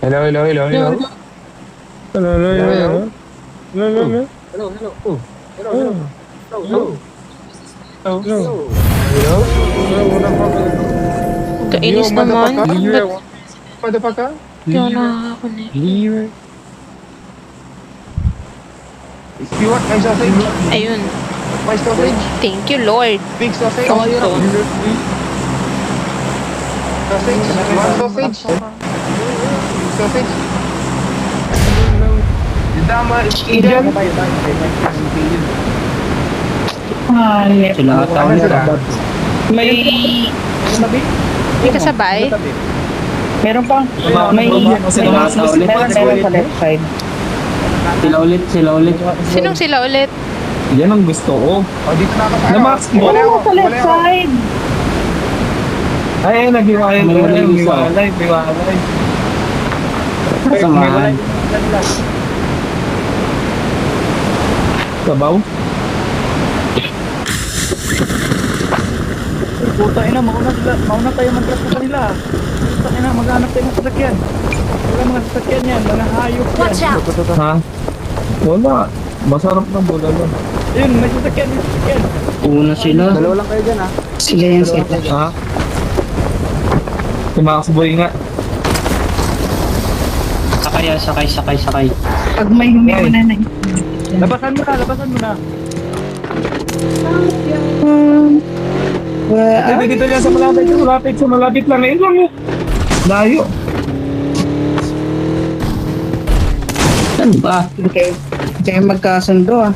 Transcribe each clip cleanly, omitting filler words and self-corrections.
Hello, hello, hello, hello. Hello, hello, Hello, hello. hello. Hello, hello, hello. Hello, hello. Oh, Hello, hello. Oh, Hello, hello. hello. Hello. hello. Hello. Hello. Hello, motherfucker. Yo, Kainis naman. motherfucker. Liwe Ba't ako. Motherfucker. di ako Liwe. nakakakunik? Liwe. You want my sausage? Ayun. My sausage? Thank you, Lord. Big sausage? Tonton. Sausage? You want sausage? Sausage? Dama, Indian? Sila ata Ano sila? May May kasabay. meron pang may meron sa left side. Sila ulit. Sinong sila ulit? Yan ang gusto ko. O, dito na ako sa Na Max mo. Wala ako. Sa Wala left ako. side. Ay, naghiwalay. May wala yung isa. Biwalay. Samahan. Sabaw? Puta ina, mauna tayo mag-drop sa kanila. Puta ina, maghanap tayo ng sasakyan. Wala mga sasakyan yan, mga hayop yan. Watch out! Ha? Wala. Masarap ng bola lang. Ayun, may sasakyan, may sasakyan. Una sila. Dalawa lang kayo dyan ha. Sila yung sila. Ha? Si Max Boy nga. Sakay. Pag may humiwala na Labasan mo na. Ay, dito yan sa malapit lang. Ayun lang yun. Layo. Ano ba? Kaya magkasundo ah.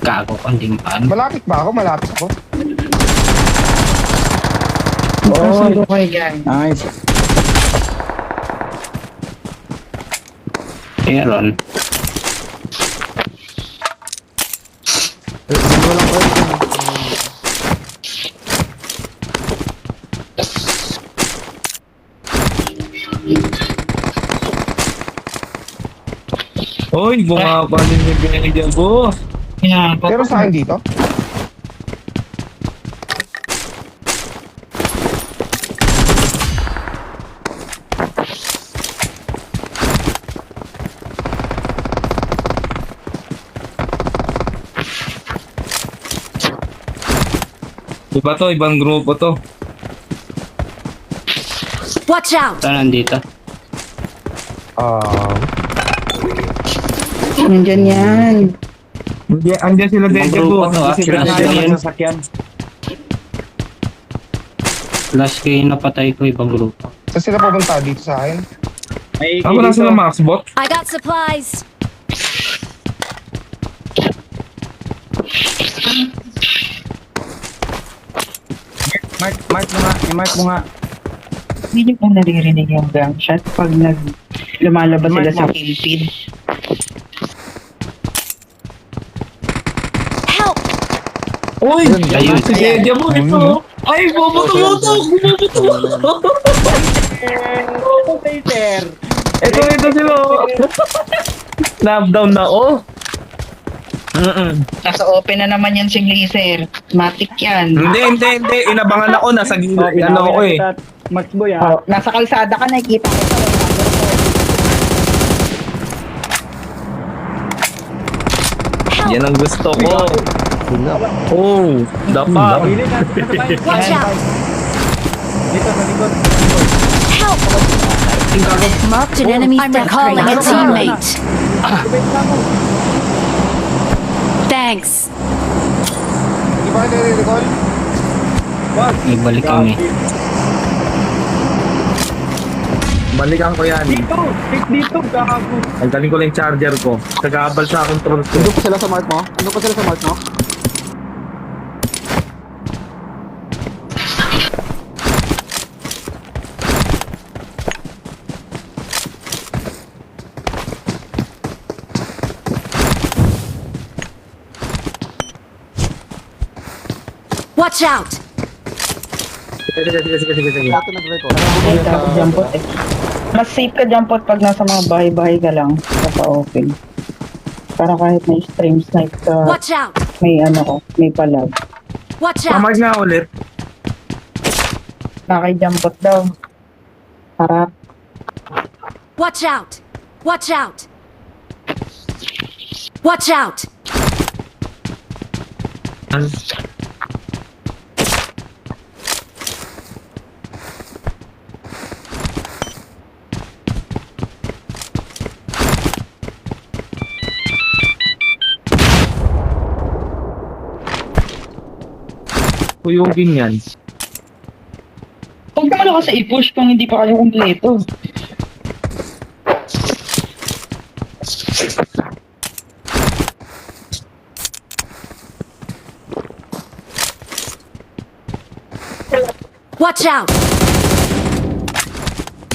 Gago kang dimpan. Malapit ba ako? Malapit ako. Magkasundo kayo dyan. Nice. Meron. Dalawa lang kayo dyan. Hoy, bumaba din yung binigay dyan, boss. Pero sa akin dito? Iba to, ibang grupo to. Watch out! Ito nandito. Nandyan yan. Andiyan sila Ibang Deja grupo Vu. to, ah. Sila Last Deja game Vu. yun. Sasakyan. Last kayo napatay ko ibang grupo. Saan sila pupunta? Dito sa akin? May Ako na sila Max Bot. I got supplies! Mark mo nga. Hindi ko naririnig yung gunshot pag lumalabas sila sa Philippines. Help! Uy! Ayun. Si Deja Vu ito. Ay, bumoto. Okay, sir. Ito sila. Knockdown na oh. Nasa open na naman yan si Glazer. Matic yan. Hindi. Inabangan ako. Nasa ano ako eh. Max Boy Oh, nasa kalsada ka, nakikita ko sa Yan ang gusto ko. Oh, dapa. Watch out! Dito sa likod. Help! Marked an enemy. I'm recalling a teammate. Thanks. Di ba kayo nire-recall? Ibalik kami. Balikan ko yan. Dito, kakago. Altalin ko lang yung charger ko. Nag-aabal sa control ko. Nandun pa sila sa mark mo? Watch out! Sige. Lahat nag-record. jampot eh. Mas safe ka jampot pag nasa mga bahay-bahay ka lang. Napa-open. Para kahit may stream snipe ka, Watch out! may ano ko, may palag. Watch out! Pamag na ulit. Nakay-jampot daw. Harap. Watch out! Watch out! Watch out! Kuyugin yan. Huwag ka malakas sa i-push kung hindi pa kayo kumpleto. Watch out!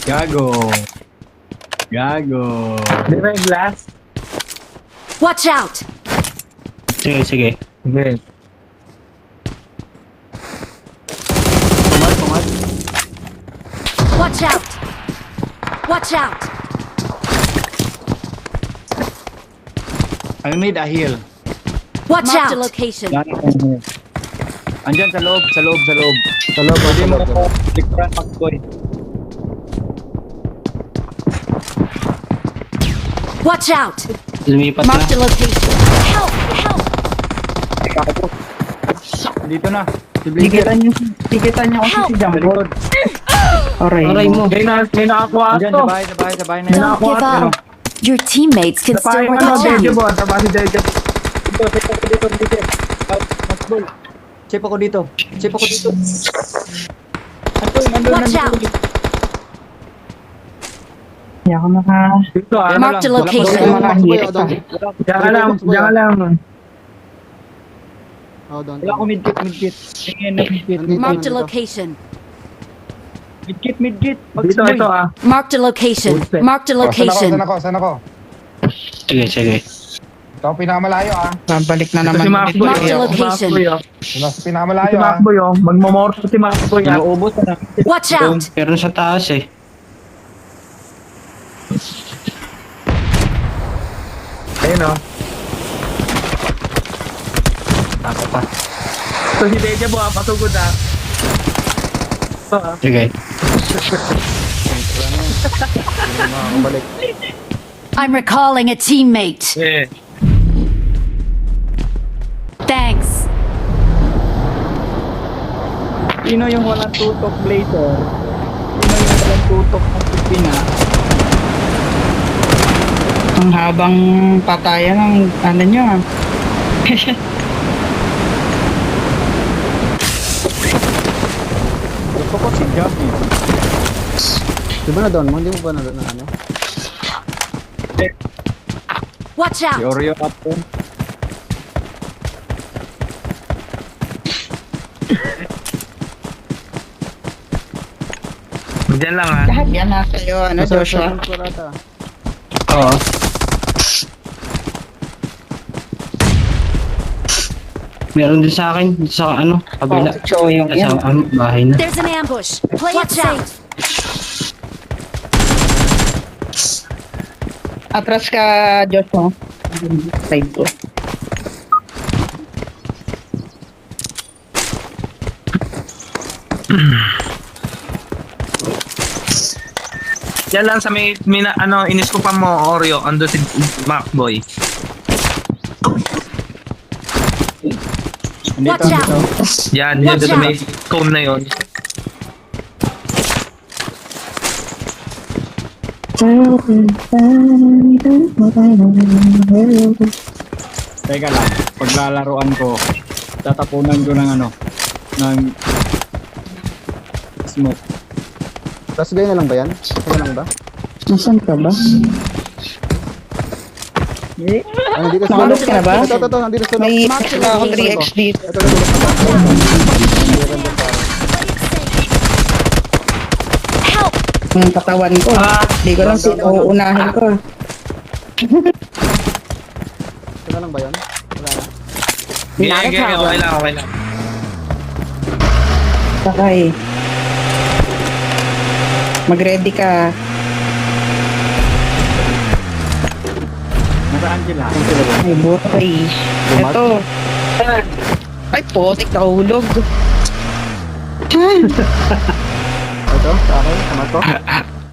Gago. Gago. Di ba yung glass? Watch out! Sige, sige. Sige. Tumat. Watch out! Watch out! I need a heal. Watch Marked a out! location. Andyan sa loob. Sa loob, Pwede sa mo loob. ko likran Macboy. Watch out! Lumipat na. Marked a location. Help! Help! Dito na. Si Blinker. Dikitan niyo kasi Help! si Jumbo. Likod. Aray. Aray mo. May nakakuha Andyan, to. sa bahay na yan. Don't Don't give Ano? up. Your teammates can Sa still pahay ano, watch Dejo out. Bo. Sa pahay Dejo. Dito. Macboy. Chip ako dito. Watch out! Hindi ako naka... Dito ah. Marked a Wala location. makahirit pa. Diyan ka lang. Diyan ka lang. Wala ako midkit. Tingin na midkit. Marked a location. Midkit. Dito, ito ah. Marked a location. Marked a Oh, location. saan ako? Sige. Ito ang pinakamalayo ah. Babalik na Ito naman. si Macboy. Marked a Si location. Macboy, oh. Ito Si pinakamalayo ah. Macboy, oh. Magmamorto si Macboy ah. Inuubos na. Watch out! Pero sa taas eh. Ayun oh. Ako pa. Ito si Dejo Bo ah. Pasugod ah. Ito ah. Sige. I'm recalling a teammate. Yeah. Thanks. Sino yung walang tutok blazer? Sino yung walang tutok ng pipina? Ang habang patayan ng ano nyo ah. Gusto ko si Jackie. Di ba na doon mo? Hindi mo ba na ano? Watch Si out! Oreo up po. Diyan lang ah. Lahat yan nasa iyo, ano Joshua? Oo. Meron din sa akin. Sa ano? Kabila. So yung Sa bahay na. There's an ambush. Play it safe. Atras ka Joshua. Side ko. Diyan lang sa ano, iniskupan mo, Oreo. Ando si Macboy. Watch out! Yan, yan Watch sa may out. cone na yon. Teka lang. Paglalaruan ko, tatapunan ko ng ano, ng smoke. Tapos ganyan na lang ba yan? Ganyan lang ba? Nasaan ka ba? Nandito Nakalot ka na ba? Ito, nandito sa May extra ako 3x dito. Help! Ang katawan ko. Hindi ko lang sino uunahin ko. Ganyan lang ba yan? Okay lang. Sakay. Mag-ready ka. Nasaan sila? Ay, buhay. Ito. Ay, potik, nahulog. Ito, sa akin, sama to.